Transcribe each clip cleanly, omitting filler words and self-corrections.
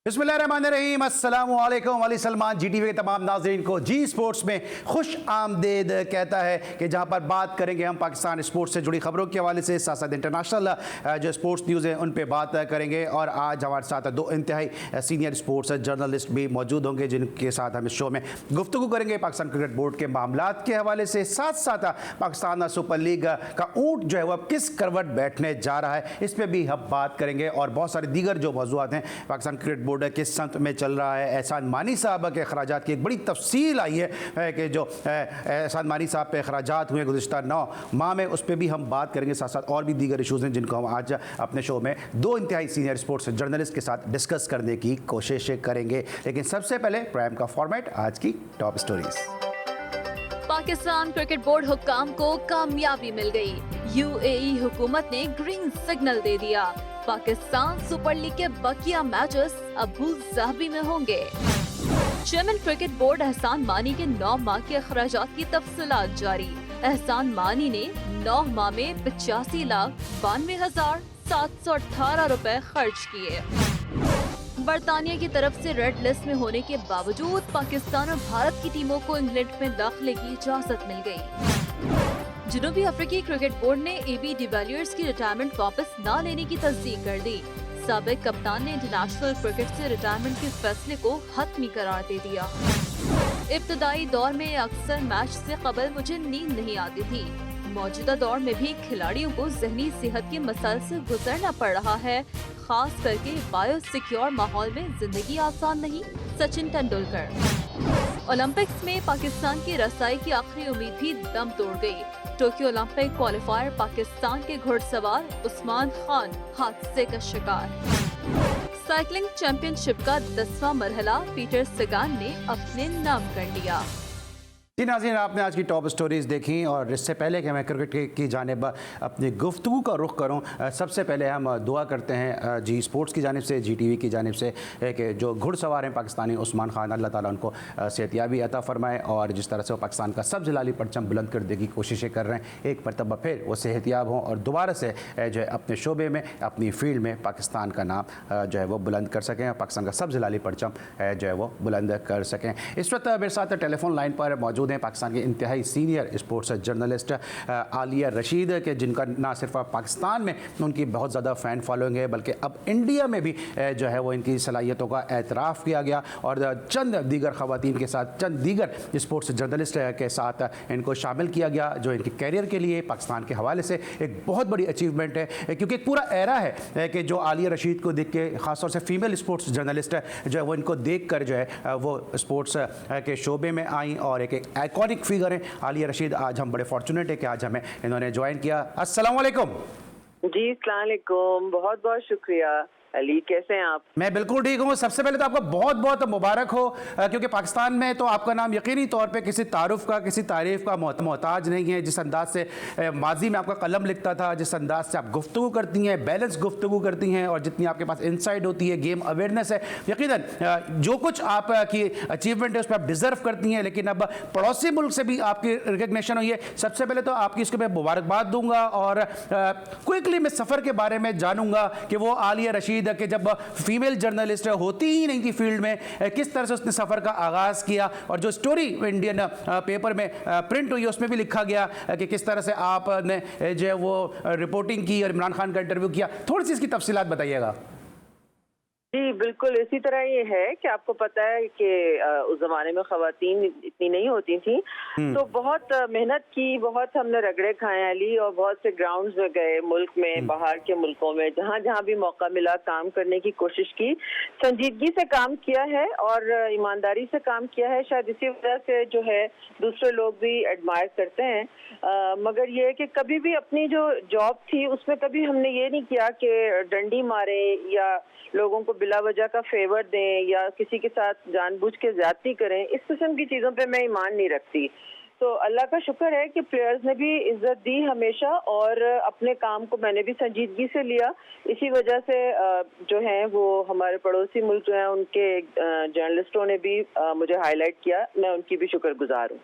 बिस्मिल्लाहिर्रहमानिर्रहीम, अस्सलामु अलैकुम। अली सलमान जीटीवी के तमाम नाज़रीन को जी स्पोर्ट्स में खुश आमदेद कहता है कि जहां पर बात करेंगे हम पाकिस्तान स्पोर्ट्स से जुड़ी खबरों के हवाले से, साथ साथ इंटरनेशनल जो स्पोर्ट्स न्यूज़ है उन पर बात करेंगे। और आज हमारे साथ दो इंतहाई सीनियर स्पोर्ट्स जर्नलिस्ट भी मौजूद होंगे जिनके साथ हम इस शो में गुफ्तगू करेंगे पाकिस्तान क्रिकेट बोर्ड के मामलात के हवाले से, साथ साथ पाकिस्तान सुपर लीग का ऊँट जो है वह किस करवट बैठने जा रहा है इस पर भी हम बात करेंगे। और बहुत सारे दीगर जो मौज़ूआत हैं, पाकिस्तान क्रिकेट बोर्ड किस संत में चल रहा है, एहसान मानी साहब के अखराजात की एक बड़ी तफसील आई है कि जो एहसान मानी साहब पे अखराजात हुए गुज़िश्ता 9 माह में, उस पर भी हम बात करेंगे। साथ साथ और भी दीगर इशूज़ हैं जिनको हम आज अपने शो में दो इंतहाई सीनियर स्पोर्ट्स जर्नलिस्ट के साथ डिस्कस करने की कोशिश करेंगे। लेकिन सबसे पहले प्राइम का फॉर्मेट, आज की top stories. Pakistan cricket board हुक्काम को कामयाबी मिल गई। यूएई हुकूमत ने ग्रीन सिग्नल दे दिया। पाकिस्तान सुपर लीग के बकिया मैचेस अबू ज़ाबी में होंगे। चेयरमैन क्रिकेट बोर्ड एहसान मानी के 9 माह के अखराजात की तफसीलात जारी। एहसान मानी ने 9 माह में 85,92,718 रुपए खर्च किए। बरतानिया की तरफ से रेड लिस्ट में होने के बावजूद पाकिस्तान और भारत की टीमों को इंग्लैंड में दाखिले की इजाजत मिल गई। जनूबी अफ्रीकी क्रिकेट बोर्ड ने एबी डिविलियर्स की रिटायरमेंट वापस न लेने की तस्दीक कर दी। साबिक कप्तान ने इंटरनेशनल क्रिकेट से रिटायरमेंट के फैसले को हतमी करार दे दिया। इब्तदाई दौर में अक्सर मैच से कबल मुझे नींद नहीं आती थी। मौजूदा दौर में भी खिलाड़ियों को जहनी सेहत के मसाइल से गुजरना पड़ रहा है, खास करके बायो सिक्योर माहौल में जिंदगी आसान नहीं। सचिन तेंदुलकर। ओलंपिक्स में पाकिस्तान की रसाई की आखिरी उम्मीद भी दम तोड़ गई। टोक्यो ओलंपिक क्वालिफायर पाकिस्तान के घुड़सवार उस्मान खान हादसे का शिकार। साइकिलिंग चैंपियनशिप का 10वां मरहला पीटर सगान ने अपने नाम कर लिया। जी नाज़रीन, आपने आज की टॉप स्टोरीज़ देखी और इससे पहले कि मैं क्रिकेट की जानिब अपनी गुफ्तगू का रुख करूं, सबसे पहले हम दुआ करते हैं जी स्पोर्ट्स की जानिब से, जी टीवी की जानिब से कि जो घुड़सवार हैं पाकिस्तानी उस्मान खान, अल्लाह ताला उनको सेहतियाबी अता फ़रमाए। और जिस तरह से वो पाकिस्तान का सब जलाली परचम बुलंद कर देने की कोशिशें कर रहे हैं, एक मरतबा फिर वो सेहतियाब हों और दोबारा से जो है अपने शोबे में, अपनी फील्ड में पाकिस्तान का नाम जो है वो बुलंद कर सकें, पाकिस्तान का सब जलाली परचम जो है वो बुलंद कर सकें। इस वक्त मेरे साथ टेलीफोन लाइन पर मौजूद हैं पाकिस्तान के इंतहाई senior sports journalist Alia Rashid के, जिनका ना सिर्फ पाकिस्तान में उनकी बहुत ज़्यादा फ़ैन फॉलोइंग है बल्कि अब इंडिया में भी जो है वो इनकी सलाहियतों का एतराफ़ किया गया। और चंद दीगर ख़वातीन के साथ, चंद दीगर स्पोर्ट्स जर्नलिस्ट के साथ इनको शामिल किया गया, जो इनके कैरियर के लिए पाकिस्तान के हवाले से एक बहुत बड़ी अचीवमेंट है। क्योंकि एक पूरा एरा है कि जो आलिया रशीद को देख के, ख़ासतौर से फीमेल स्पोर्ट्स जर्नलिस्ट जो है वो इनको देख कर जो है वो स्पोर्ट्स के शोबे में आई और एक आइकॉनिक फिगर है आलिया रशीद। आज हम बड़े फॉर्चुनेट है कि आज हमें इन्होंने ज्वाइन किया। अस्सलाम वालेकुम। जी अस्सलाम वालेकुम, बहुत बहुत शुक्रिया। अली, कैसे हैं आप? मैं बिल्कुल ठीक हूँ। सबसे पहले तो आपका बहुत बहुत मुबारक हो, क्योंकि पाकिस्तान में तो आपका नाम यकीनी तौर पे किसी तारुफ का, किसी तारीफ़ का मोहताज नहीं है। जिस अंदाज से माजी में आपका कलम लिखता था, जिस अंदाज से आप गुफ्तगू करती हैं, बैलेंस गुफ्तगू करती हैं और जितनी आपके पास इंसाइट होती है, गेम अवेयरनेस है, यकीनन जो कुछ आपकी अचीवमेंट है उस पर आप डिज़र्व करती हैं। लेकिन अब पड़ोसी मुल्क से भी आपकी रिकग्निशन हुई है। सबसे पहले तो आपकी इसको मैं मुबारकबाद दूंगा और क्विकली मैं सफ़र के बारे में जानूंगा कि वो आलिया रशीद कि जब फीमेल जर्नलिस्ट होती ही नहीं थी फील्ड में, किस तरह से उसने सफ़र का आगाज़ किया। और जो स्टोरी इंडियन पेपर में प्रिंट हुई उसमें भी लिखा गया कि किस तरह से आपने जो है वो रिपोर्टिंग की और इमरान खान का इंटरव्यू किया। थोड़ी सी इसकी तफसीलात बताइएगा। जी बिल्कुल, इसी तरह ये है कि आपको पता है कि उस जमाने में खवातीन इतनी नहीं होती थी, तो बहुत मेहनत की, बहुत हमने रगड़े खाए अली, और बहुत से ग्राउंड्स में गए, मुल्क में, बाहर के मुल्कों में, जहाँ जहाँ भी मौका मिला काम करने की कोशिश की, संजीदगी से काम किया है और ईमानदारी से काम किया है। शायद इसी वजह से जो है दूसरे लोग भी एडमायर करते हैं। मगर ये है कि कभी भी अपनी जो जॉब थी उसमें कभी हमने ये नहीं किया कि डंडी मारे या लोगों को बिला वजह का फेवर दें या किसी के साथ जानबूझ के ज्यादती करें। इस किस्म की चीज़ों पे मैं ईमान नहीं रखती। तो अल्लाह का शुक्र है कि प्लेयर्स ने भी इज्जत दी हमेशा और अपने काम को मैंने भी संजीदगी से लिया। इसी वजह से जो है वो हमारे पड़ोसी मुल्क जो हैं उनके जर्नलिस्टों ने भी मुझे हाईलाइट किया। मैं उनकी भी शुक्रगुजार हूँ।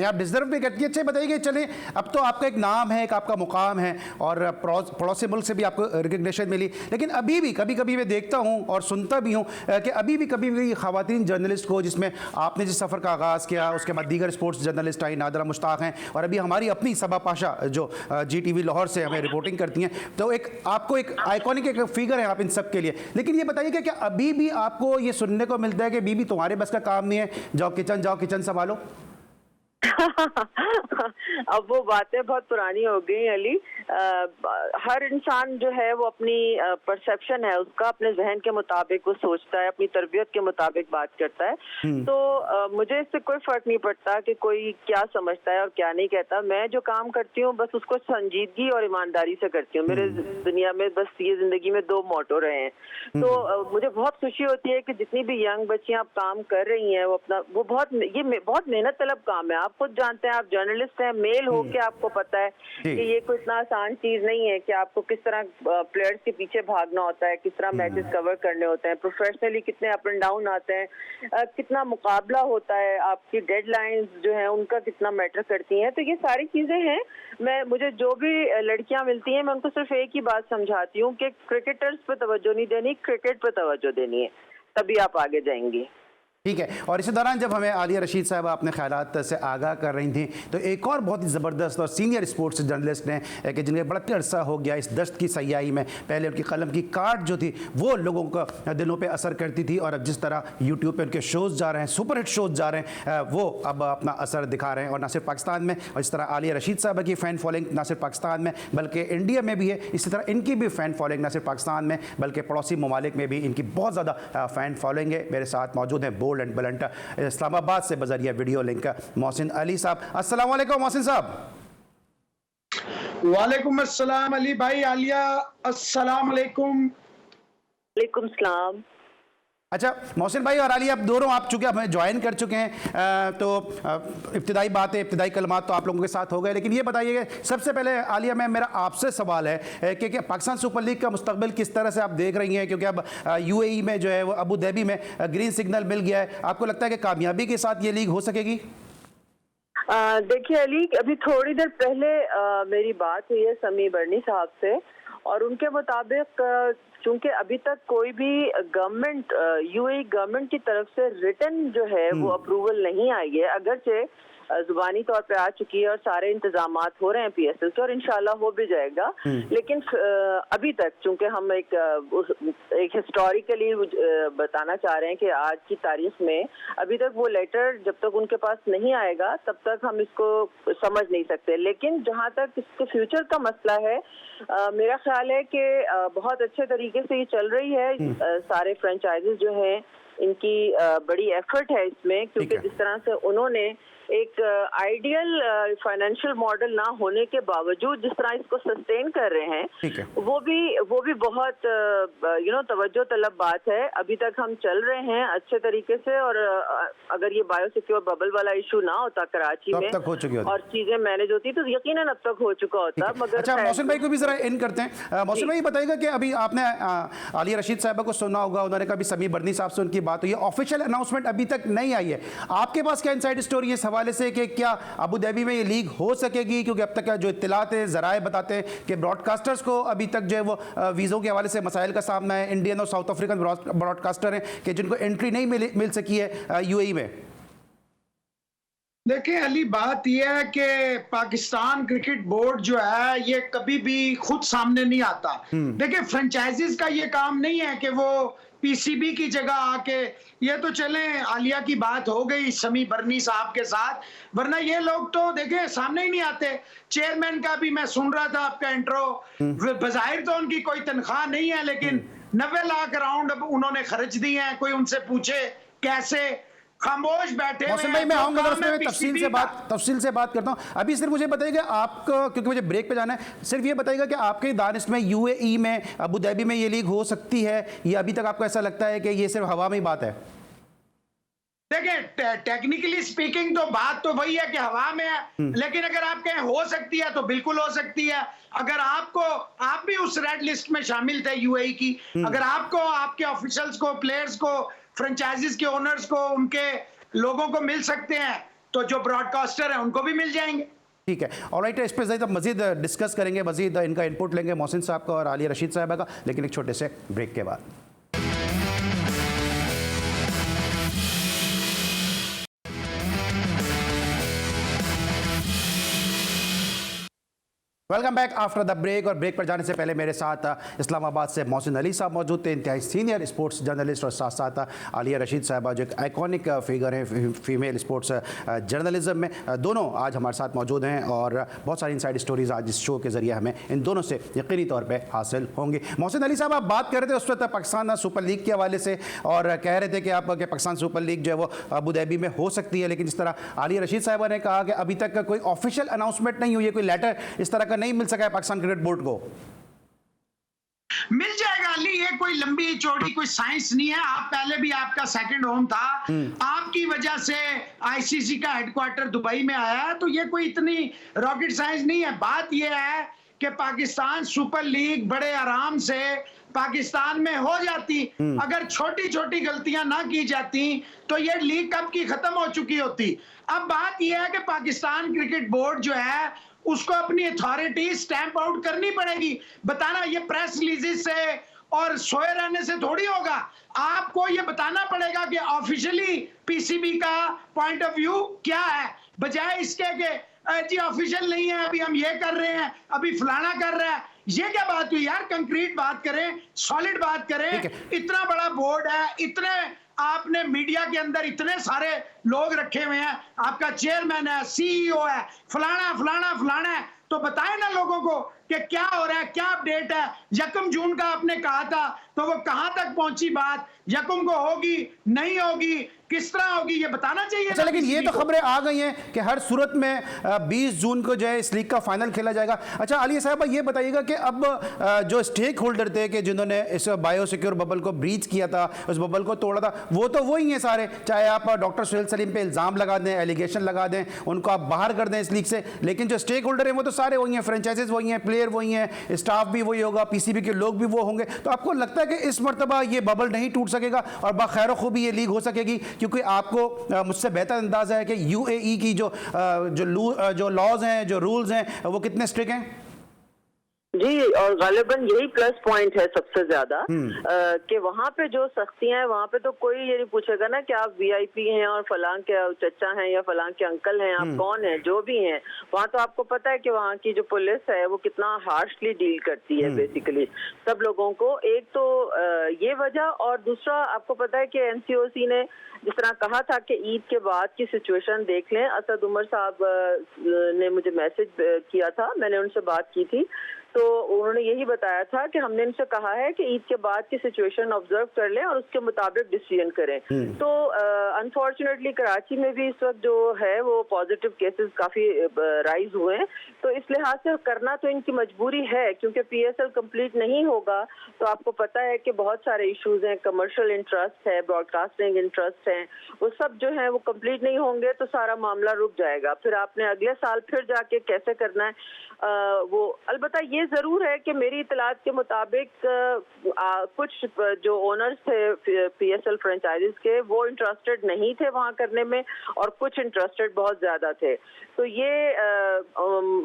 आप डिजर्व भी करती है। अच्छा बताइए, चले अब तो आपका एक नाम है, एक आपका मुकाम है और पड़ोसी मुल्क से भी आपको रिकग्निशन मिली, लेकिन अभी भी कभी कभी मैं देखता हूँ और सुनता भी हूँ कि अभी भी कभी भी ख़वातीन जर्नलिस्ट को, जिसमें आपने जिस सफ़र का आगाज़ किया, उसके बाद दीगर sports journalist I, NADRA Mushtaq हैं, और अभी हमारी अपनी सबा पाशा जो GTV लाहौर से हमें रिपोर्टिंग करती हैं, तो एक आपको एक आइकॉनिक एक फिगर है आप इन सब के लिए। लेकिन ये बताइए कि क्या अभी भी आपको ये सुनने को मिलता है कि बीबी तुम्हारे बस का काम नहीं है, जाओ किचन संभालो? अब वो बातें बहुत पुरानी हो गई अली। हर इंसान जो है वो अपनी परसेप्शन है उसका, अपने जहन के मुताबिक वो सोचता है, अपनी तरबियत के मुताबिक बात करता है। तो मुझे इससे कोई फर्क नहीं पड़ता कि कोई क्या समझता है और क्या नहीं कहता। मैं जो काम करती हूँ बस उसको संजीदगी और ईमानदारी से करती हूँ। मेरे दुनिया में बस ये जिंदगी में 2 मोटो रहे हैं। तो मुझे बहुत खुशी होती है कि जितनी भी यंग बच्चियां आप काम कर रही हैं वो बहुत मेहनत तलब काम है। आप खुद जानते हैं, आप जर्नलिस्ट हैं, मेल हो के आपको पता है कि ये कोई इतना आसान चीज नहीं है कि आपको किस तरह प्लेयर्स के पीछे भागना होता है, किस तरह मैचेस कवर करने होते हैं, प्रोफेशनली कितने अप एंड डाउन आते हैं, कितना मुकाबला होता है, आपकी डेडलाइंस जो है उनका कितना मैटर करती हैं। तो ये सारी चीजें हैं। मुझे जो भी लड़कियां मिलती हैं मैं उनको सिर्फ एक ही बात समझाती हूँ कि क्रिकेटर्स पे तवज्जो नहीं देनी, क्रिकेट पे तवज्जो देनी है, तभी आप आगे जाएंगे। ठीक है। और इसी दौरान जब हमें आलिया रशीद साहब अपने ख्यालात से आगाह कर रही थी, तो एक और बहुत ही ज़बरदस्त और सीनियर स्पोर्ट्स जर्नलिस्ट ने कि जिनके बड़ा अरसा हो गया इस दस्त की सयाही में, पहले उनकी कलम की काट जो थी वो लोगों का दिलों पे असर करती थी, और अब जिस तरह यूट्यूब पे उनके शोज़ जा रहे हैं, सुपरहिट शोज़ जा रहे हैं, वो अब अपना असर दिखा रहे हैं। और ना सिर्फ पाकिस्तान में, और इस तरह आलिया रशीद साहब की फ़ैन फॉलोइंग ना सिर्फ पाकिस्तान में बल्कि इंडिया में भी है। इसी तरह इनकी भी फ़ैन फॉलोइंग ना सिर्फ पाकिस्तान में बल्कि पड़ोसी ममालिक में भी इनकी बहुत ज़्यादा फ़ैन फॉलोइंग है। मेरे साथ मौजूद हैं बोल्ड एंड ब्लंट इस्लामाबाद से बजरिया वीडियो लिंक मोहसिन अली साहब। अस्सलाम वालेकुम मोहसिन साहब। वालेकुम अस्सलाम अली भाई। आलिया अस्सलाम वालेकुम। वालेकुम सलाम। अच्छा मोहसिन भाई और आलिया, आप दोनों आप चूँकि हमें ज्वाइन कर चुके हैं, तो इब्तिदाई बातें, इब्तिदाई कलमात तो आप लोगों के साथ हो गए, लेकिन ये बताइए सबसे पहले आलिया, मेरा आपसे सवाल है कि पाकिस्तान सुपर लीग का मुस्तकबिल किस तरह से आप देख रही हैं, क्योंकि अब UAE में जो है वो अबू धाबी में ग्रीन सिग्नल मिल गया है। आपको लगता है कि कामयाबी के साथ ये लीग हो सकेगी? देखिए अली, अभी थोड़ी देर पहले मेरी बात हुई है समी बर्नी साहब से, और उनके मुताबिक चूंकि अभी तक कोई भी गवर्नमेंट UAE गवर्नमेंट की तरफ से रिटन जो है वो अप्रूवल नहीं आई है, अगरचे जुबानी तौर पे आ चुकी है और सारे इंतजामात हो रहे हैं PSL के, और इंशाल्लाह हो भी जाएगा। लेकिन अभी तक चूंकि हम एक हिस्टोरिकली बताना चाह रहे हैं कि आज की तारीख में अभी तक वो लेटर जब तक उनके पास नहीं आएगा तब तक हम इसको समझ नहीं सकते। लेकिन जहाँ तक इसके फ्यूचर का मसला है, मेरा ख्याल है कि बहुत अच्छे तरीके से ये चल रही है। सारे फ्रेंचाइजेस जो हैं इनकी बड़ी एफर्ट है इसमें, क्योंकि जिस तरह से उन्होंने एक आइडियल फाइनेंशियल मॉडल ना होने के बावजूद जिस तरह इसको सस्टेन कर रहे हैं, वो भी बहुत तवज्जो तलब बात है। अभी तक हम चल रहे हैं अच्छे तरीके से, और अगर ये बायोसिक्योर बबल वाला इशू ना होता कराची में और चीजें मैनेज होती तो यकीनन अब तक हो चुका होता। मगर अच्छा मोहसिन भाई को भी जरा इन करते हैं। मोहसिन भाई बताइएगा कि अभी आपने आलिया रशीद साहबा को सुना होगा, उन्होंने कभी समी बर्नी साहब से उनकी बात हुई है, ऑफिशियल अनाउंसमेंट अभी तक नहीं आई है। आपके पास क्या इनसाइड स्टोरी है हवाले से कि क्या अबू धाबी में ये लीग हो सकेगी? क्योंकि अब तक जो इत्तलात है, ज़राए बताते हैं कि ब्रॉडकास्टर्स को अभी तक जो है वो वीज़ों के हवाले से मसाइल का सामना है। इंडियन और साउथ अफ्रीकन ब्रॉडकास्टर हैं कि जिनको एंट्री नहीं मिल सकी है UAE में। देखिए अली, बात यह है कि पाकिस्तान क्रिकेट बोर्ड जो है ये कभी भी खुद सामने नहीं आता। देखिए फ्रेंचाइजीज का ये काम नहीं है कि वो PCB की जगह आके, ये तो चले आलिया की बात हो गई समी बर्नी साहब के साथ, वरना ये लोग तो देखे सामने ही नहीं आते। चेयरमैन का भी मैं सुन रहा था आपका इंट्रो, बज़ाहिर तो उनकी कोई तनख्वाह नहीं है, लेकिन 90 लाख अराउंड अब उन्होंने खर्च दिए हैं। कोई उनसे पूछे कैसे, खामोश बैठे। मौसम भाई मैं आऊंगा उसमें तफसील से बात करता हूं। अभी सिर्फ मुझे बताइएगा आपको, क्योंकि मुझे ब्रेक पे जाना है, सिर्फ ये बताइएगा कि आपके दानिश में UAE में अबू धाबी में ये लीग हो सकती है, या अभी तक आपको ऐसा लगता है कि ये सिर्फ हवा में ही बात है? देखिए टेक्निकली स्पीकिंग तो बात तो वही है कि हवा में है, लेकिन अगर आप कहें हो सकती है तो बिल्कुल हो सकती है। अगर आप भी उस रेड लिस्ट में शामिल थे UAE की, अगर आपको आपके ऑफिशियल्स को, प्लेयर्स को, फ्रेंचाइजीज के ओनर्स को, उनके लोगों को मिल सकते हैं तो जो ब्रॉडकास्टर है उनको भी मिल जाएंगे। ठीक है, ऑलराइट, इस पर मजीद डिस्कस करेंगे, मजीद इनका इनपुट लेंगे मोहसिन साहब का और आलिया रशीद साहबा का, लेकिन एक छोटे से ब्रेक के बाद। Welcome back after the break. और ब्रेक पर जाने से पहले मेरे साथ इस्लामाबाद से मोहसिन अली साहब मौजूद थे, इंतहाई सीनियर स्पोर्ट्स जर्नलिस्ट, और साथ साथ आलिया रशीद साहबा जो एक आइकॉनिक फिगर हैं फीमेल स्पोर्ट्स जर्नलिज्म में। दोनों आज हमारे साथ मौजूद हैं और बहुत सारी इनसाइड स्टोरीज आज इस शो के ज़रिए हमें इन दोनों से यकीनी तौर पर हासिल होंगी। मोहसिन अली साहब, आप बात कर रहे थे उस वक्त पाकिस्तान सुपर लीग के हवाले से और कह रहे थे कि आप पाकिस्तान सुपर लीग जो है वो अबू धाबी में हो सकती है, लेकिन जिस तरह आलिया रशीद साहबा ने कहा कि अभी तक कोई ऑफिशियल अनाउंसमेंट नहीं हुई है, कोई लेटर इस तरह का नहीं मिल सका है पाकिस्तान क्रिकेट बोर्ड को। मिल जाएगा अली, ये कोई लंबी चौड़ी कोई साइंस नहीं है। आप पहले भी आपका सेकंड होम था, आपकी वजह से आईसीसी का हेडक्वार्टर दुबई में आया है, तो ये कोई इतनी रॉकेट साइंस नहीं है। बात ये है कि पाकिस्तान सुपर लीग बड़े आराम से पाकिस्तान में हो जाती, अगर छोटी छोटी गलतियां ना की जाती तो ये लीग कब की खत्म हो चुकी होती। अब बात यह है कि पाकिस्तान क्रिकेट बोर्ड जो है उसको अपनी अथॉरिटी स्टैंप आउट करनी पड़ेगी। बताना ये प्रेस रिलीजेस से और सोए रहने से थोड़ी होगा। आपको ये बताना पड़ेगा कि ऑफिशियली पीसीबी का पॉइंट ऑफ व्यू क्या है, बजाय इसके कि जी ऑफिशियल नहीं है, अभी हम ये कर रहे हैं, अभी फलाना कर रहा है। ये क्या बात हुई यार, कंक्रीट बात करें, सॉलिड बात करें। इतना बड़ा बोर्ड है, इतने आपने मीडिया के अंदर इतने सारे लोग रखे हुए हैं, आपका चेयरमैन है, सीईओ है, फलाना फलाना फलाना है, तो बताएं ना लोगों को कि क्या हो रहा है, क्या अपडेट है। 1 जून का आपने कहा था, तो वो कहां तक पहुंची बात, 1 को होगी नहीं होगी, किस तरह होगी, ये बताना चाहिए। अच्छा, लेकिन ये तो खबरें आ गई हैं कि हर सूरत में 20 जून को जो है इस लीग का फाइनल खेला जाएगा। अच्छा आलिया साहब, ये बताइएगा कि अब जो स्टेक होल्डर थे कि जिन्होंने इस बायो सिक्योर बबल को ब्रीच किया था, उस बबल को तोड़ा था, वो तो वही हैं सारे, चाहे आप डॉक्टर सुहेल सलीम पे इल्ज़ाम लगा दें, एलिगेशन लगा दें, उनको आप बाहर कर दें इस लीग से, लेकिन जो स्टेक होल्डर हैं वो तो सारे वही हैं, फ्रेंचाइजेज वही हैं, प्लेयर वही हैं, स्टाफ भी वही होगा, पीसीबी के लोग भी वो होंगे। तो आपको लगता है कि इस मरतबा ये बबल नहीं टूट सकेगा और बाखैर खूबी ये लीग हो सकेगी? क्योंकि आपको मुझसे बेहतर अंदाजा है कि यूएई की जो लॉज हैं, जो रूल्स हैं, वो कितने स्ट्रिक्ट हैं। जी, और गालिबन यही प्लस पॉइंट है सबसे ज्यादा कि वहाँ पे जो सख्तियां हैं, वहाँ पे तो कोई ये नहीं पूछेगा ना कि आप वीआईपी हैं और फलां के चचा हैं या फलां के अंकल हैं, आप कौन हैं, जो भी हैं। वहाँ तो आपको पता है कि वहाँ की जो पुलिस है वो कितना हार्शली डील करती है बेसिकली सब लोगों को। एक तो ये वजह, और दूसरा आपको पता है कि एनसीओसी ने जिस तरह कहा था कि ईद के बाद की सिचुएशन देख लें। असद उमर साहब ने मुझे मैसेज किया था, मैंने उनसे बात की थी, तो उन्होंने यही बताया था कि हमने इनसे कहा है कि ईद के बाद की सिचुएशन ऑब्जर्व कर लें और उसके मुताबिक डिसीजन करें। तो अनफॉर्चुनेटली कराची में भी इस वक्त जो है वो पॉजिटिव केसेस काफी राइज हुए हैं, तो इस लिहाज से करना तो इनकी मजबूरी है, क्योंकि पीएसएल कंप्लीट नहीं होगा तो आपको पता है कि बहुत सारे इश्यूज हैं, कमर्शियल इंटरेस्ट है, ब्रॉडकास्टिंग इंटरेस्ट है, वो सब जो है वो कंप्लीट नहीं होंगे तो सारा मामला रुक जाएगा। फिर आपने अगले साल फिर जाके कैसे करना है वो। अलबत्ता ये जरूर है कि मेरी इतलात के मुताबिक कुछ जो ओनर्स थे पीएसएल फ्रेंचाइजीज के वो इंटरेस्टेड नहीं थे वहाँ करने में, और कुछ इंटरेस्टेड बहुत ज्यादा थे। तो ये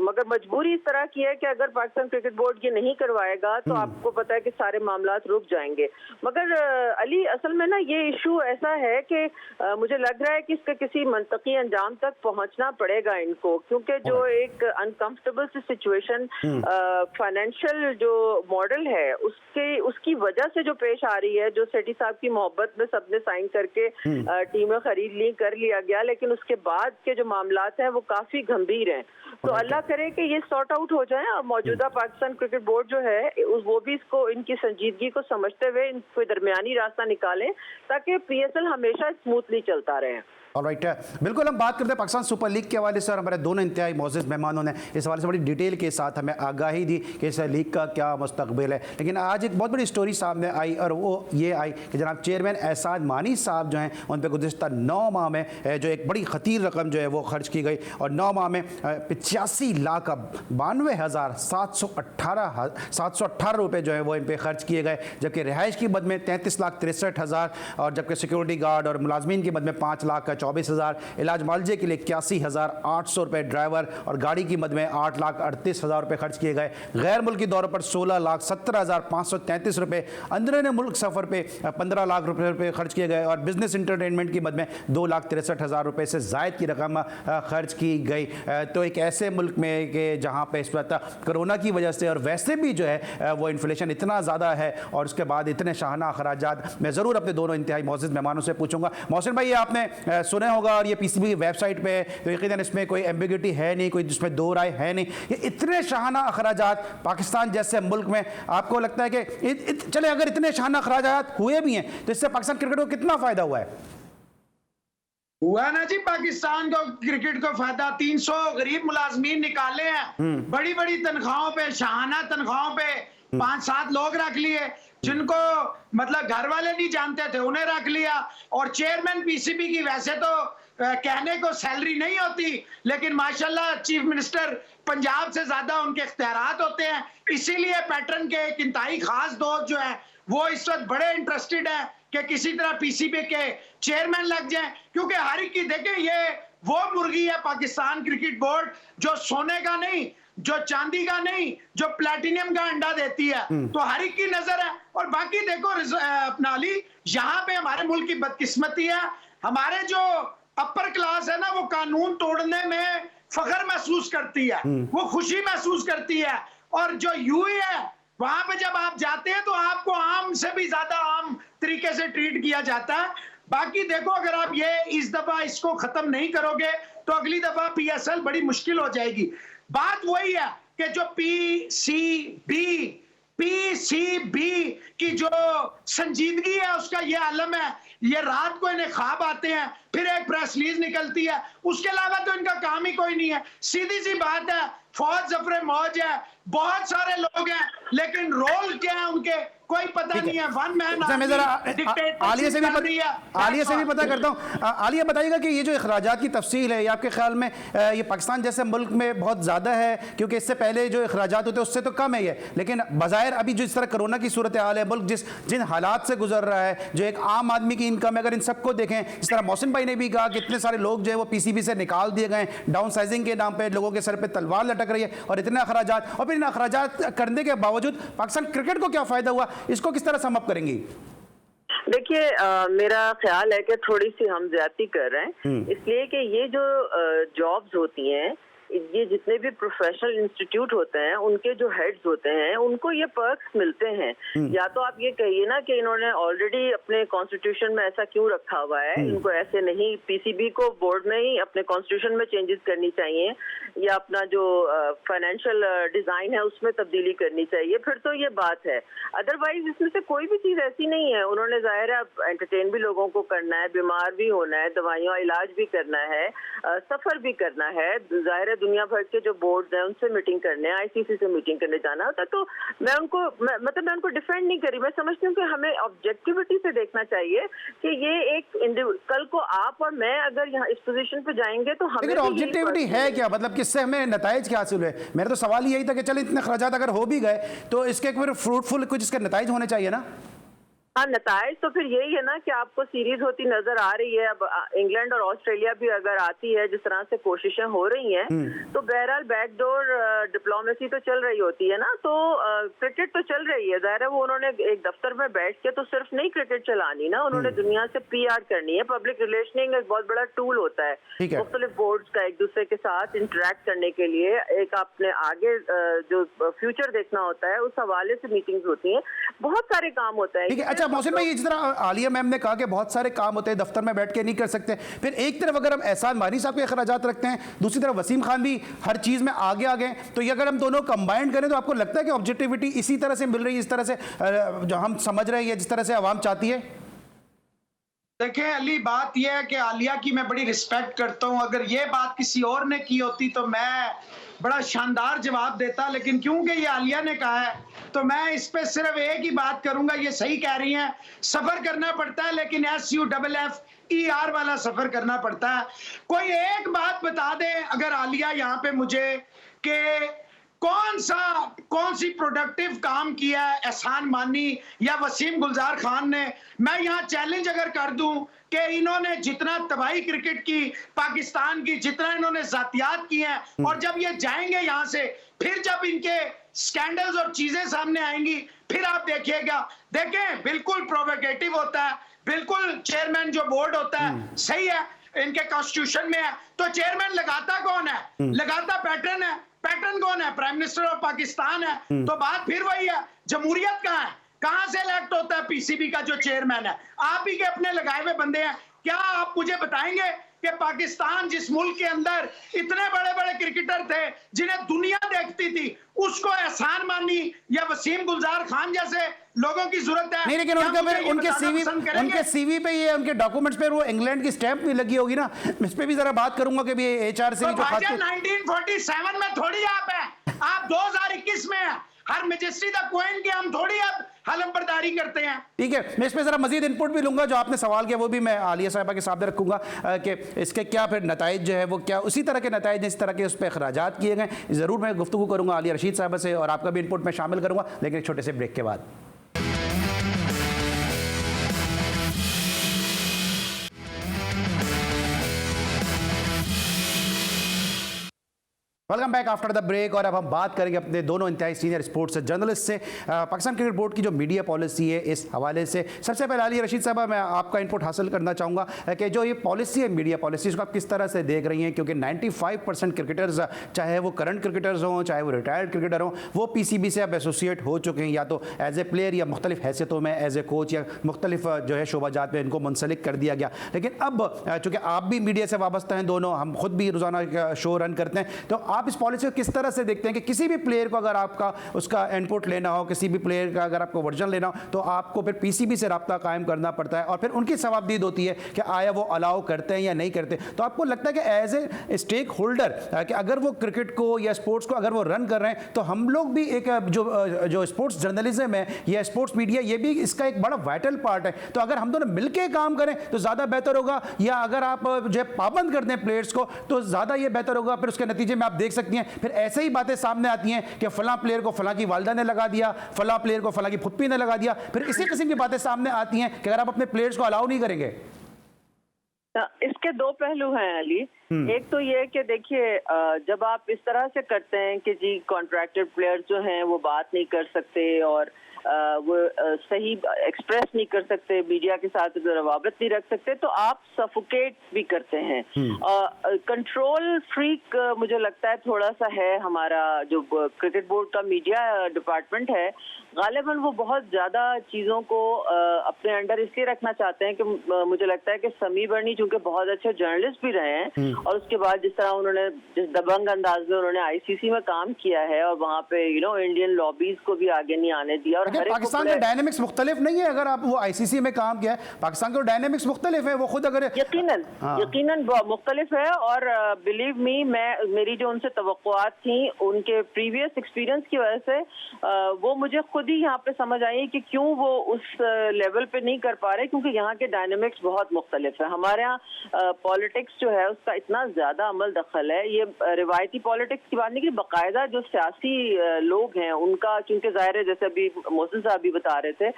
मगर मजबूरी इस तरह की है कि अगर पाकिस्तान क्रिकेट बोर्ड ये नहीं करवाएगा तो आपको पता है कि सारे मामला रुक जाएंगे। मगर अली, असल में ना ये इशू ऐसा है कि मुझे लग रहा है कि इसके किसी मंतकी अंजाम तक पहुंचना पड़ेगा इनको, क्योंकि जो एक अनकंफर्टेबल सिचुएशन फाइनेंशियल जो मॉडल है उसकी वजह से जो पेश आ रही है, जो सेठी साहब की मोहब्बत में सबने साइन करके टीमें खरीद ली, कर लिया गया, लेकिन उसके बाद के जो मामलात हैं वो काफी गंभीर हैं। तो अल्लाह करे कि ये सॉर्ट आउट हो जाए और मौजूदा पाकिस्तान क्रिकेट बोर्ड जो है वो भी इसको, इनकी संजीदगी को समझते हुए कोई दरमियानी रास्ता निकालें ताकि पीएसएल हमेशा स्मूथली चलता रहे। ऑलराइट, बिल्कुल हम बात करते हैं पाकिस्तान सुपर लीग के हवाले से, और हमारे दोनों इंतहाई मोअज़्ज़ज़ मेहमानों ने इस हवाले से बड़ी डिटेल के साथ हमें आगाही दी कि इस लीग का क्या मुस्तकबिल है। लेकिन आज एक बहुत बड़ी स्टोरी सामने आई, और वो ये आई कि जनाब चेयरमैन एहसान मानी साहब जो हैं उन पर गुज़िश्ता 9 माह में जो एक बड़ी ख़तीर रकम जो है वो खर्च की गई, और 9 माह में 85,92,718 रुपये जो है वो इन पर खर्च किए गए, जबकि रिहाइश की मद में 33,63,000 और जबकि सिक्योरिटी गार्ड और मुलाजमीन की मद में 5 लाख का 24,000, इलाज मालजे के लिए 81,800 रुपये, ड्राइवर और गाड़ी की मद में 8,38,000 रुपये खर्च किए गए। गैर मुल्की दौरों पर 16,17,533 रुपये, अंदरूनी मुल्क सफ़र पे 15 लाख रुपये खर्च किए गए और बिजनेस इंटरटेनमेंट की मद में 2,63,000 रुपये से ज़ायद की रकम खर्च की गई। तो एक ऐसे मुल्क में कि जहाँ पे इस वक्त कोरोना की वजह से और वैसे भी जो है वो इन्फ्लेशन इतना ज़्यादा है और उसके बाद इतने शाहाना अखराजात, मैं ज़रूर अपने दोनों इंतहाई मौजूद मेहमानों से पूछूंगा। मोहसिन भाई, ये आपने सुना होगा और ये पीसीबी की वेबसाइट पे तो यकीनन इसमें कोई एम्बिग्यूटी है नहीं, कोई जिसमें दो राय है नहीं। ये इतने शाहाना अखराजात पाकिस्तान जैसे मुल्क में आपको लगता है कि चले अगर इतने शाहाना अखराजात हुए भी हैं तो इससे पाकिस्तान क्रिकेट को कितना फ़ायदा हुआ है? हुआ ना जी, पाकिस्तान को क्रिकेट को फायदा। 300 गरीब मुलाजमीन निकाले हैं, बड़ी बड़ी तनख्वाहों पे, शाहाना तनख्वाहों पे 5-7 लोग रख लिए जिनको मतलब घर वाले नहीं जानते थे, उन्हें रख लिया। और चेयरमैन पीसीबी की वैसे तो कहने को सैलरी नहीं होती, लेकिन माशाल्लाह चीफ मिनिस्टर पंजाब से ज्यादा उनके इख्तियारात होते हैं। इसीलिए पैटर्न के एक इंतहाई खास दोस्त जो है वो इस वक्त बड़े इंटरेस्टेड है कि किसी तरह पीसीबी के चेयरमैन लग जाए, क्योंकि हर एक की देखें ये वो मुर्गी है पाकिस्तान क्रिकेट बोर्ड जो सोने का नहीं, जो चांदी का नहीं, जो प्लैटिनियम का अंडा देती है। तो हर एक की नजर है। और बाकी देखो अपना अली, यहाँ पे हमारे मुल्क की बदकिस्मती है, हमारे जो अपर क्लास है ना वो कानून तोड़ने में फख्र महसूस करती है, वो खुशी महसूस करती है। और जो यूई है वहां पे जब आप जाते हैं तो आपको आम से भी ज्यादा आम तरीके से ट्रीट किया जाता है। बाकी देखो, अगर आप ये इस दफा इसको खत्म नहीं करोगे तो अगली दफा पीएसएल बड़ी मुश्किल हो जाएगी। बात वही है कि जो पीसीबी की जो संजीदगी है उसका ये आलम है। ये रात को इन्हें ख्वाब आते हैं, फिर एक प्रेस रिलीज निकलती है, उसके अलावा तो इनका काम ही कोई नहीं है। सीधी सी बात है, फौज जफरे मौज है, बहुत सारे लोग हैं, लेकिन रोल क्या है उनके कोई पता नहीं है। वन मैन आलिया से भी पता करता हूँ। आलिया, बताइएगा कि ये जो अखराजात की तफसील है ये आपके ख्याल में ये पाकिस्तान जैसे मुल्क में बहुत ज़्यादा है, क्योंकि इससे पहले जो अखराजात होते हैं उससे तो कम है ये, लेकिन बज़ाहिर अभी जो इस तरह कोरोना की सूरत हाल है, मुल्क जिन हालात से गुजर रहा है, जो एक आम आदमी की इनकम है, अगर इन सबको देखें, जिस तरह मोहसिन भाई ने भी कहा कि इतने सारे लोग जो है वो पीसीबी से निकाल दिए गए, डाउन साइजिंग के नाम पर लोगों के सर पर तलवार लटक रही है और इतने अखराजात, और फिर इन अखराजात करने के बावजूद पाकिस्तान क्रिकेट को क्या फ़ायदा हुआ, इसको किस तरह सम अप करेंगी? देखिए, मेरा ख्याल है कि थोड़ी सी हम ज्यादती कर रहे हैं, इसलिए कि ये जो जॉब्स होती हैं, ये जितने भी प्रोफेशनल इंस्टीट्यूट होते हैं उनके जो हेड्स होते हैं उनको ये पर्क्स मिलते हैं। या तो आप ये कहिए ना कि इन्होंने ऑलरेडी अपने कॉन्स्टिट्यूशन में ऐसा क्यों रखा हुआ है, इनको ऐसे नहीं, पीसीबी को बोर्ड में ही अपने कॉन्स्टिट्यूशन में चेंजेस करनी चाहिए या अपना जो फाइनेंशियल डिजाइन है उसमें तब्दीली करनी चाहिए, फिर तो ये बात है। अदरवाइज इसमें से कोई भी चीज ऐसी नहीं है। उन्होंने जाहिर है एंटरटेन भी लोगों को करना है, बीमार भी होना है, दवाइयों इलाज भी करना है, सफर भी करना है, जाहिर है दुनिया भर के जो बोर्ड हैं उनसे मीटिंग करने, आईसीसी से मीटिंग करने जाना होता है। तो मैं उनको डिफेंड नहीं करी, मैं समझती हूँ कि हमें ऑब्जेक्टिविटी से देखना चाहिए कि ये एक कल को आप और मैं अगर यहाँ इस पोजीशन पे जाएंगे तो हमें ऑब्जेक्टिविटी है क्या, मतलब किससे हमें नताइज क्या हासिल हुए? मेरा तो सवाल यही था कि चल इतने खर्चात अगर हो भी गए तो इसके फिर फ्रूटफुल कुछ इसके नताइज होने चाहिए ना। हाँ, नताइज तो फिर यही है ना कि आपको सीरीज होती नजर आ रही है। अब इंग्लैंड और ऑस्ट्रेलिया भी अगर आती है, जिस तरह से कोशिशें हो रही हैं, तो बहरहाल बैकडोर डिप्लोमेसी तो चल रही होती है ना, तो क्रिकेट तो चल रही है। जाहिर है वो उन्होंने एक दफ्तर में बैठ के तो सिर्फ नहीं क्रिकेट चलानी ना, उन्होंने दुनिया से पीआर करनी है। पब्लिक रिलेशनिंग एक बहुत बड़ा टूल होता है मुख्तलिफ बोर्ड्स का एक दूसरे के साथ इंटरेक्ट करने के लिए। एक आपने आगे जो फ्यूचर देखना होता है उस हवाले से मीटिंग्स होती हैं, बहुत सारे काम होता है। अच्छा मोहसिन भाई, जिस तरह आलिया मैम ने कहा कि बहुत सारे काम होते हैं, दफ्तर में बैठ के नहीं कर सकते, फिर एक तरफ अगर हम एहसान मानी साहब के अखराजात रखते हैं, दूसरी तरफ वसीम खान भी हर चीज़ में आगे आ गए, तो ये अगर हम दोनों कंबाइंड करें तो आपको लगता है कि ऑब्जेक्टिविटी इसी तरह से मिल रही है, इस तरह से जो हम समझ रहे हैं, जिस तरह से आवाम चाहती है? देखें अली, बात यह है कि आलिया की मैं बड़ी रिस्पेक्ट करता हूं। अगर ये बात किसी और ने की होती तो मैं बड़ा शानदार जवाब देता, लेकिन क्योंकि ये आलिया ने कहा है तो मैं इस पे सिर्फ एक ही बात करूंगा। ये सही कह रही हैं, सफर करना पड़ता है, लेकिन SUFFER वाला सफर करना पड़ता है। कोई एक बात बता दे अगर आलिया यहाँ पे मुझे कि कौन सी प्रोडक्टिव काम किया है एहसान मानी या वसीम गुलजार खान ने? मैं यहाँ चैलेंज अगर कर दूं कि इन्होंने जितना तबाही क्रिकेट की पाकिस्तान की, जितना इन्होंने जातियात की हैं, और जब ये जाएंगे यहाँ से, फिर जब इनके स्कैंडल्स और चीजें सामने आएंगी, फिर आप देखिएगा। देखें, बिल्कुल प्रोवोकेटिव होता है, बिल्कुल चेयरमैन जो बोर्ड होता है सही है, इनके कॉन्स्टिट्यूशन में है, तो चेयरमैन लगाता कौन है? लगाता पैटर्न है। पैटर्न कौन है? प्राइम मिनिस्टर ऑफ पाकिस्तान है। तो बात फिर वही है, जमहूरियत कहाँ है? कहां से इलेक्ट होता है पीसीबी का जो चेयरमैन है? आप ही के अपने लगाए हुए बंदे हैं। क्या आप मुझे बताएंगे कि पाकिस्तान जिस मुल्क के अंदर इतने बड़े बड़े क्रिकेटर थे जिन्हें दुनिया देखती थी, उसको एहसान मानी या वसीम गुलजार खान जैसे लोगों की जरूरत है? नहीं, लेकिन उनके सीवी पे ये, उनके डॉक्यूमेंट्स पे वो इंग्लैंड की स्टैंप भी लगी होगी ना। इस पे भी जरा बात करूंगा कि ये एचआर से तो 1947 में थोड़ी आप है, आप 2021 में है। हर मैजेस्टी द क्वीन की हम थोड़ी अब हलफबरदारी करते हैं। ठीक है, मैं इसमें जरा मजीद इनपुट भी लूंगा। जो आपने सवाल किया वो भी मैं आलिया साहिबा के सामने रखूंगा कि इसके क्या फिर नताइज जो है वो क्या उसी तरह के नताइज जिस तरह के उस पर अखराजात किए गए, ज़रूर मैं गुफ्तगू करूंगा आलिया रशीद साहिबा से, और आपका भी इनपुट मैं शामिल करूंगा, लेकिन एक छोटे से ब्रेक के बाद। Welcome back after the break. और अब हम बात करेंगे अपने दोनों इंतहाई सीनियर स्पोर्ट्स जर्नलिस्ट से, पाकिस्तान क्रिकेट बोर्ड की जो मीडिया पॉलिसी है इस हवाले से। सबसे पहले आलिया रशीद साहबा, मैं आपका इनपुट हासिल करना चाहूँगा कि जो ये पॉलिसी है मीडिया पॉलिसी, इसको आप किस तरह से देख रही हैं? क्योंकि 95% क्रिकेटर्स, चाहे वो करंट क्रिकेटर्स हों चाहे वो रिटायर्ड क्रिकेटर हों, वो पीसीबी से अब एसोसिएट हो चुके हैं, या तो एज ए प्लेयर या मुख्तलिफ हैसियतों में एज ए कोच, या मुख्तलिफ जो है शोबाजात में इनको मुंसलिक कर दिया गया। लेकिन अब चूँकि आप भी मीडिया से वाबस्ता हैं, दोनों हम खुद भी रोज़ाना शो रन करते हैं, तो आप इस पॉलिसी को किस तरह से देखते हैं कि किसी भी प्लेयर को अगर आपका उसका इनपुट लेना हो, किसी भी प्लेयर का अगर आपको वर्जन लेना हो, तो आपको फिर पीसीबी से रब्ता कायम करना पड़ता है, और फिर उनकी सवाबदीद होती है कि आया वो अलाउ करते हैं या नहीं करते। तो आपको लगता है कि एज ए स्टेक होल्डर कि अगर वो क्रिकेट को या स्पोर्ट्स को अगर वो रन कर रहे हैं, तो हम लोग भी एक जो स्पोर्ट्स जर्नलिज्म है या स्पोर्ट्स मीडिया, ये भी इसका एक बड़ा वाइटल पार्ट है। तो अगर हम दोनों मिलकर काम करें तो ज़्यादा बेहतर होगा, या अगर आप जो है पाबंद कर दें प्लेयर्स को तो ज़्यादा ये बेहतर होगा? फिर उसके नतीजे में आप देख सकती हैं फिर ऐसे ही बातें सामने आती हैं कि फलां प्लेयर को फलां की वालदा ने लगा दिया, फलां प्लेयर को फलां की फुप्पी ने लगा दिया। फिर इसी किस्म की बातें सामने आती हैं कि अगर आप अपने प्लेयर्स को अलाउ नहीं करेंगे। इसके दो पहलू हैं अली। एक तो ये कि देखिए, जब आप इस तरह से करते हैं कि जी कॉन्ट्रैक्टेड प्लेयर्स जो हैं वो बात नहीं कर सकते और वो सही एक्सप्रेस नहीं कर सकते, मीडिया के साथ रवाबत नहीं रख सकते, तो आप सफोकेट भी करते हैं। कंट्रोल फ्रीक मुझे लगता है थोड़ा सा है हमारा जो क्रिकेट बोर्ड का मीडिया डिपार्टमेंट है, गालिबन वो बहुत ज़्यादा चीज़ों को अपने अंडर इसलिए रखना चाहते हैं कि मुझे लगता है कि समी बर्नी चूंकि बहुत अच्छे जर्नलिस्ट भी रहे हैं, और उसके बाद जिस तरह उन्होंने जिस दबंग अंदाज में उन्होंने आईसीसी में काम किया है और वहाँ पे इंडियन लॉबीज को भी आगे नहीं आने दिया, और पाकिस्तान का डायनेमिक्स मुख्तलिफ नहीं है। अगर आप वो आईसीसी में काम किया है, पाकिस्तान का डायनेमिक्स मुख्तलिफ है, वो खुद अगर यकीनन मुख्तलिफ है। और बिलीव मी, मेरी जो उनसे तवक्कुआत थी उनके प्रीवियस एक्सपीरियंस की वजह से वो मुझे खुद ही यहाँ पे समझ आई कि क्यों वो उस लेवल पे नहीं कर पा रहे, क्योंकि यहाँ के डायनेमिक्स बहुत मुख्तलिफ है। हमारे यहाँ पॉलिटिक्स जो है उसका इतना ज्यादा अमल दखल है, ये रिवायती पॉलिटिक्स की बात नहीं कि बाकायदा जो सियासी लोग हैं उनका, क्योंकि जाहिर है जैसे अभी मोहसिन साहब भी बता रहे थे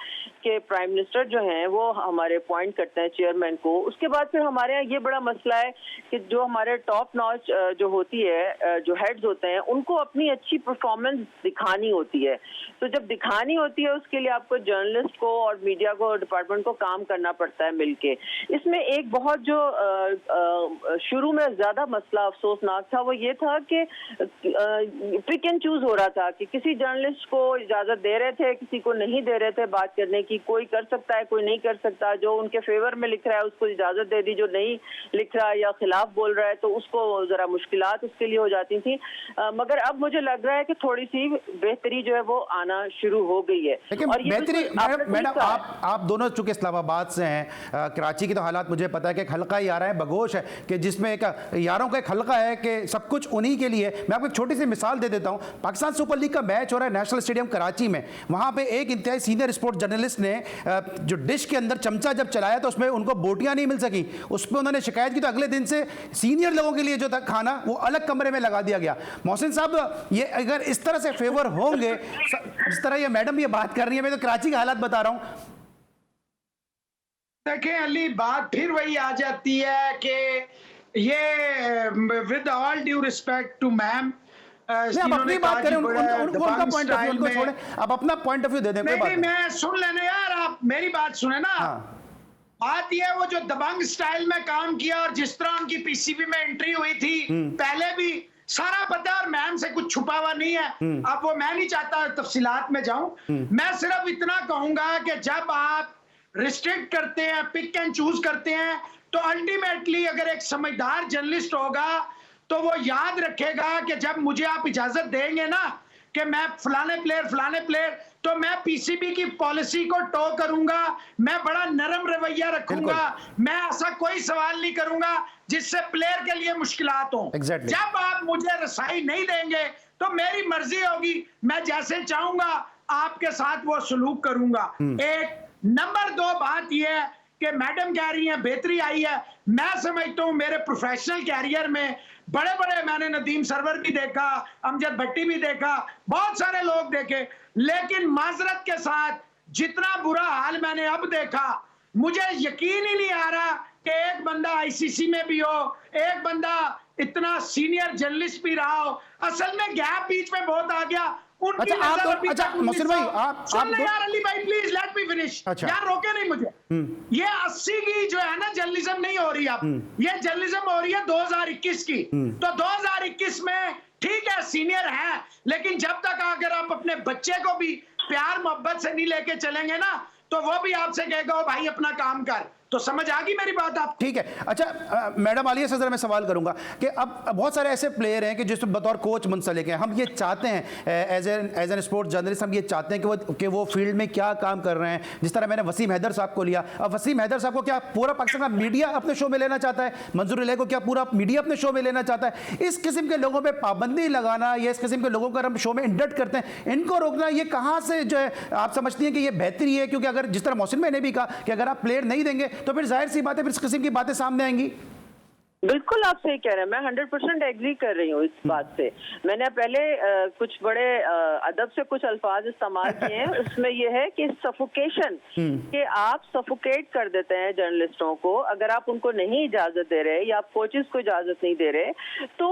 कि प्राइम मिनिस्टर जो हैं वो हमारे अपॉइंट करते हैं चेयरमैन को। उसके बाद फिर हमारे यहाँ ये बड़ा मसला है कि जो हमारे टॉप नॉच जो होती है, जो हेड्स होते हैं, उनको अपनी अच्छी परफॉर्मेंस दिखानी होती है। तो जब दिखानी होती है उसके लिए आपको जर्नलिस्ट को और मीडिया को, डिपार्टमेंट को काम करना पड़ता है मिलके। इसमें एक बहुत जो शुरू में ज्यादा मसला अफसोसनाक था वो ये था कि पिक एंड चूज हो रहा था कि किसी जर्नलिस्ट को इजाजत दे रहे थे, किसी को नहीं दे रहे थे बात करने की। कोई कर सकता है, कोई नहीं कर सकता। जो उनके फेवर में लिख रहा है उसको इजाजत दे दी, जो नहीं लिख रहा है या खिलाफ बोल रहा है तो उसको जरा मुश्किलात उसके लिए हो जाती थी। मगर अब मुझे लग रहा है कि थोड़ी सी बेहतरी जो है वो आना शुरू हो गई है। लेकिन बेहतरी, मैडम आप दोनों चूंकि इस्लामाबाद से हैं, कराची की तो हालात मुझे पता है कि एक हल्का ही यारा है बगोश है कि जिसमें एक यारों का एक हल्का है कि सब कुछ उन्हीं के लिए। मैं आपको एक छोटी सी मिसाल दे देता हूँ। पाकिस्तान सुपर लीग का मैच हो रहा है नेशनल स्टेडियम कराची में, वहाँ पे एक इंतहाई सीनियर स्पोर्ट्स जर्नलिस्ट ने जो डिश के अंदर चमचा जब चलाया तो उसमें उनको बोटियां नहीं मिल सकी, उस पर उन्होंने शिकायत की, तो अगले दिन से सीनियर लोगों के लिए जो था खाना वो अलग कमरे में लगा दिया गया। मोहसिन साहब, ये अगर इस तरह से फेवर होंगे, जिस तरह ये मैडम ये बात कर रही है, मैं तो कराची के हालात बता रहा हूं। देखें अली, बात फिर वही आ जाती है कि ये with all due respect to ma'am, आप अपनी बात करें, उनका पॉइंट ऑफ व्यू उनको छोड़ें, आप अपना पॉइंट ऑफ व्यू दे दें। नहीं, मैं सुन लेने यार, आप मेरी बात सुने ना। बात यह है वो जो दबंग स्टाइल में काम किया और जिस तरह उनकी पीसीबी में एंट्री हुई थी, पहले भी सारा पता है और मैम से कुछ छुपा हुआ नहीं है। अब वो मैं नहीं चाहता तफसीलात में जाऊं, मैं सिर्फ इतना कहूंगा कि जब आप रिस्ट्रिक्ट करते हैं, पिक एंड चूज करते हैं, तो अल्टीमेटली अगर एक समझदार जर्नलिस्ट होगा तो वो याद रखेगा कि जब मुझे आप इजाजत देंगे ना कि मैं फलाने प्लेयर, तो मैं पीसीबी की पॉलिसी को टो करूंगा, मैं बड़ा नरम रवैया रखूंगा, मैं ऐसा कोई सवाल नहीं करूंगा जिससे प्लेयर के लिए मुश्किलात हो। जब आप मुझे रसाई नहीं देंगे तो मेरी मर्जी होगी, मैं जैसे चाहूंगा आपके साथ वो सलूक करूंगा। एक नंबर 2 बात यह है कि मैडम कह रही है बेहतरी आई है। मैं समझता हूं मेरे प्रोफेशनल कैरियर में बड़े बड़े, मैंने नदीम सरवर भी देखा, अमजद भट्टी भी देखा, बहुत सारे लोग देखे, लेकिन माजरत के साथ जितना बुरा हाल मैंने अब देखा, मुझे यकीन ही नहीं आ रहा कि एक बंदा आईसीसी में भी हो, एक बंदा इतना सीनियर जर्नलिस्ट भी रहा हो। असल में गैप बीच में बहुत आ गया। अच्छा मोहसिन भाई, आप यार अली भाई प्लीज लेट मी फिनिश। यार रोके नहीं मुझे। ये 80 की जो है ना जर्नलिज्म नहीं हो रही अब, ये जर्नलिज्म हो रही है 2021 की। तो 2021 में ठीक है सीनियर है, लेकिन जब तक अगर आप अपने बच्चे को भी प्यार मोहब्बत से नहीं लेके चलेंगे ना, तो वो भी आपसे कहेगा भाई अपना काम कर। तो समझ आ गई मेरी बात आप? ठीक है। अच्छा मैडम आलिया से जरा मैं सवाल करूंगा कि अब बहुत सारे ऐसे प्लेयर हैं कि जिस बतौर कोच मुंसलिक हैं, हम ये चाहते हैं एज एन स्पोर्ट्स जर्नलिस्ट, हम ये चाहते हैं कि वो फील्ड में क्या काम कर रहे हैं। जिस तरह मैंने वसीम हैदर साहब को लिया, अब वसीम हैदर साहब को क्या पूरा पाकिस्तान का मीडिया अपने शो में लेना चाहता है, मंजूर इलाही को क्या पूरा मीडिया अपने शो में लेना चाहता है। इस किस्म के लोगों पर पाबंदी लगाना या इस किस्म के लोगों को हम शो में इंडक्ट करते हैं, इनको रोकना, ये कहाँ से जो है आप समझती हैं कि ये बेहतरी है? क्योंकि अगर जिस तरह मोहसिन भाई ने भी कहा कि अगर आप प्लेयर नहीं देंगे तो फिर जाहिर सी बात है फिर इस किस्म की बातें सामने आएंगी। बिल्कुल आप सही कह रहे हैं, मैं 100% एग्री कर रही हूँ इस बात से। मैंने पहले कुछ बड़े अदब से कुछ अल्फाज इस्तेमाल किए हैं, उसमें यह है कि सफोकेशन, कि आप सफोकेट कर देते हैं जर्नलिस्टों को अगर आप उनको नहीं इजाजत दे रहे या आप कोचेस को इजाजत नहीं दे रहे, तो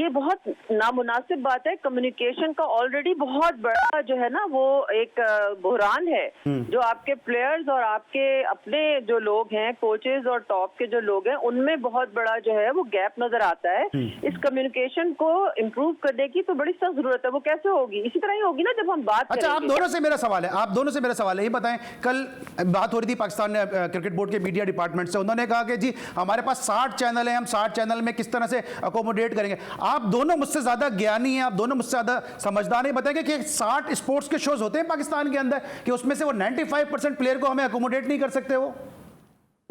ये बहुत नामुनासिब बात है। कम्युनिकेशन का ऑलरेडी बहुत बड़ा जो है ना वो एक बहरान है, जो आपके प्लेयर्स और आपके अपने जो लोग हैं, कोचेस और टॉप के जो लोग हैं, उनमें बहुत बड़ा जो है वो गैप नजर आता है। इस कम्युनिकेशन को इम्प्रूव करने की तो बड़ी सख्त जरूरत है। वो कैसे होगी? इसी तरह ही होगी ना जब हम बात करेंगे। अच्छा आप दोनों से मेरा सवाल है, ये बताएं, कल बात हो रही थी पाकिस्तान क्रिकेट बोर्ड के मीडिया डिपार्टमेंट से, उन्होंने कहा कि जी हमारे पास 60 चैनल हैं, हम 60 चैनल में किस तरह से अकोमोडेट करेंगे। आप दोनों मुझसे ज्यादा ज्ञानी हैं, आप दोनों मुझसे ज्यादा समझदार हैं, बताएंगे कि 60 स्पोर्ट्स के शोज होते हैं पाकिस्तान के अंदर, कि उसमें से वो 95% प्लेयर को हमें अकोमोडेट नहीं कर सकते? वो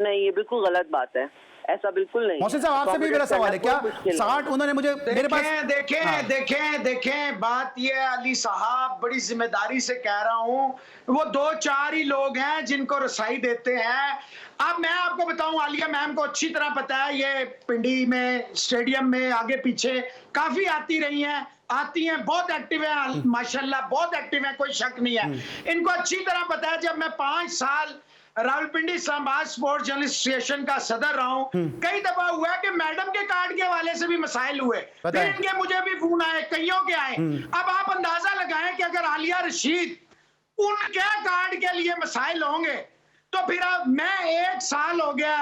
नहीं, ये बिल्कुल गलत बात है, ऐसा बिल्कुल नहीं। मोहसिन साहब आपसे भी मेरा सवाल है, क्या 60 उन्होंने मुझे मेरे पास देखें बात ये है अली साहब, बड़ी जिम्मेदारी से कह रहा हूं, वो 2-4 ही लोग हैं जिनको रसाई देते हैं। अब मैं आपको बताऊं, आलिया मैम को अच्छी तरह पता है, ये पिंडी में स्टेडियम में आगे पीछे काफी आती रही हैं, आती हैं, बहुत एक्टिव है माशाल्लाह, बहुत एक्टिव है, कोई शक नहीं है। इनको अच्छी तरह पता है, जब मैं 5 साल Rawalpindi Islamabad sports journalist association का सदर रहा हूं, कई दफा हुआ है कि मैडम के कार्ड के हवाले से भी मसाइल हुए, फिर इनके मुझे भी फोन आए, कईयों के आए। अब आप अंदाजा लगाएं कि अगर आलिया रशीद उनके कार्ड के लिए मसाइल होंगे, तो फिर अब मैं 1 साल हो गया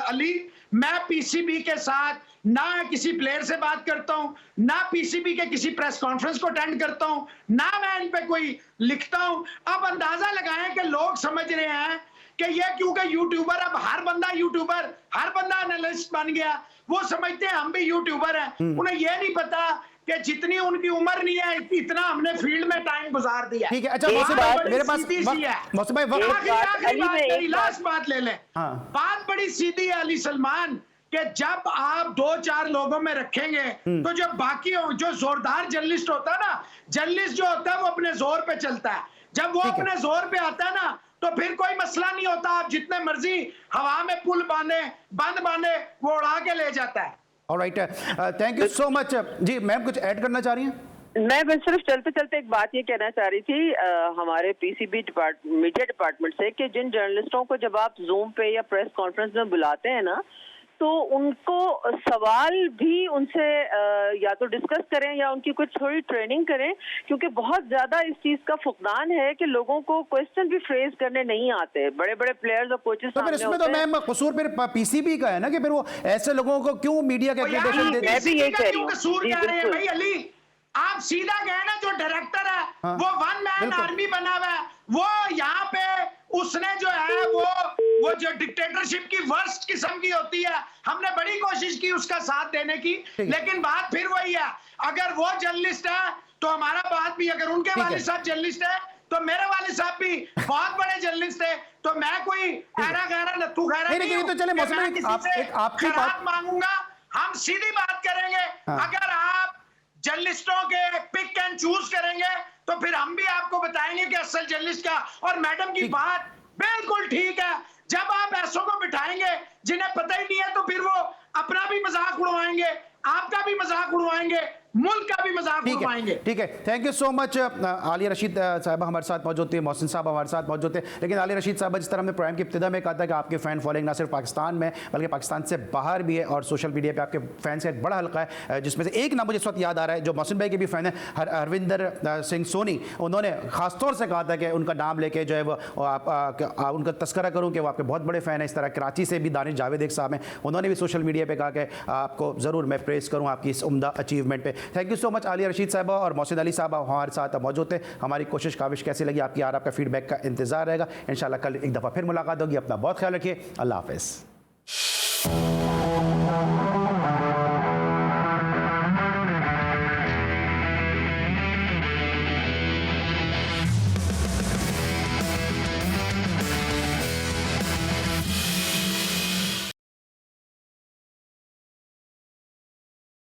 अली, मैं पीसीबी के साथ ना किसी प्लेयर से बात करता हूं, ना पीसीबी के किसी प्रेस कॉन्फ्रेंस को अटेंड करता हूं, ना मैं इन पे कोई लिखता हूं। अब अंदाजा लगाएं कि लोग समझ रहे हैं कि ये क्योंकि यूट्यूबर, अब हर बंदा यूट्यूबर, हर बंदा एनालिस्ट बन गया, वो समझते हैं हम भी यूट्यूबर हैं। उन्हें ये नहीं पता कि जितनी उनकी उम्र नहीं है इतना हमने फील्ड में टाइम गुजार दिया। ठीक है। अच्छा मेरे पास लास्ट बात ले लें। बात बड़ी सीधी है अली सलमान, कि जब आप 2-4 लोगों में रखेंगे तो जब बाकी जो जोरदार जर्नलिस्ट होता है ना, जर्नलिस्ट जो होता है वो अपने जोर पे चलता है। जब वो ठीक है। अपने जोर पे आता है ना तो फिर कोई मसला नहीं होता, आप जितने मर्जी हवा में पुल बांधे बंद बांधे वो उड़ा के ले जाता है। Alright, thank you so much. जी मैम कुछ ऐड करना चाह रही हैं? मैं बस सिर्फ चलते चलते एक बात ये कहना चाह रही थी हमारे पीसीबी मीडिया डिपार्टमेंट से कि जिन जर्नलिस्टों को जब आप जूम पे या प्रेस कॉन्फ्रेंस में बुलाते हैं ना, तो उनको सवाल भी उनसे या तो डिस्कस करें या उनकी कुछ थोड़ी ट्रेनिंग करें, क्योंकि बहुत ज्यादा इस चीज का फुकदान है कि लोगों को क्वेश्चन भी फ्रेज करने नहीं आते। बड़े बड़े प्लेयर्स और कोचेस तो फिर इसमें तो मैम कसूर फिर पीसीबी का है ना, कि फिर वो ऐसे लोगों को क्यों मीडिया के एक्रेडिटेशन देते हैं? मैं भी यही कह रही हूँ। कसूर कह रहे हैं भाई अली, आप सीधा कहे ना, जो डायरेक्टर है हाँ, वो वन मैन बिल्कुल। आर्मी बना हुआ है, वो यहाँ पे उसने जो है वो जो डिक्टेटरशिप की वर्स्ट किस्म की होती है, हमने बड़ी कोशिश की उसका साथ देने की, लेकिन बात फिर वही है, अगर वो जर्नलिस्ट है तो हमारा बात भी, अगर उनके वालिद साहब जर्नलिस्ट है तो मेरे वालिद साहब भी बहुत बड़े जर्नलिस्ट है, तो मैं कोई ऐरा गैरा नत्थू खैरा नहीं, नहीं हूं तो चले कि मौसम मैं एक किसी आप- से एक आपकी खैरात बात- मांगूंगा। हम सीधी बात करेंगे, हाँ। अगर आप जर्नलिस्टों के पिक एंड चूज करेंगे तो फिर हम भी आपको बताएंगे कि असल जर्नलिस्ट का। और मैडम की बात बिल्कुल ठीक है, जब आप ऐसों को बिठाएंगे जिन्हें पता ही नहीं है तो फिर वो अपना भी मजाक उड़वाएंगे, आपका भी मजाक उड़वाएंगे, मुल्क का भी मजाक उड़वाएंगे। ठीक है, thank you so much. Alia Rashid साहबा हमारे साथ मौजूद थे, मोहसिन साहब हमारे साथ मौजूद थे। लेकिन आलिया रशीद साहबा, जिस तरह हमने प्रोग्राम की इब्तिदा में कहा था कि आपके फ़ैन फॉलोइंग ना सिर्फ पाकिस्तान में बल्कि पाकिस्तान से बाहर भी है, और सोशल मीडिया पे आपके फैंस का एक बड़ा हल्का है, जिसमें से एक नाम मुझे इस वक्त याद आ रहा है जो मोहसिन भाई के भी फ़ैन है, हरविंदर सिंह सोनी। उन्होंने ख़ासतौर से कहा था कि उनका नाम लेके जो है वो उनका तस्करा करूँ कि वो आपके बहुत बड़े फ़ैन है। इस तरह कराची से भी दानिश जावेद एक साहब हैं, उन्होंने भी सोशल मीडिया पर कहा कि आपको ज़रूर मैं प्रेस करूँ आपकी इस उम्दा अचीवमेंट पर। Thank you so much Alia Rashid साहबा और मोहसिन अली साहब हमारे साथ मौजूद थे। हमारी कोशिश काविश कैसी लगी आपकी, आपका फीडबैक का इंतजार रहेगा। इंशाल्लाह कल एक दफ़ा फिर मुलाकात होगी। अपना बहुत ख्याल रखिए। अल्लाह हाफ़िज़।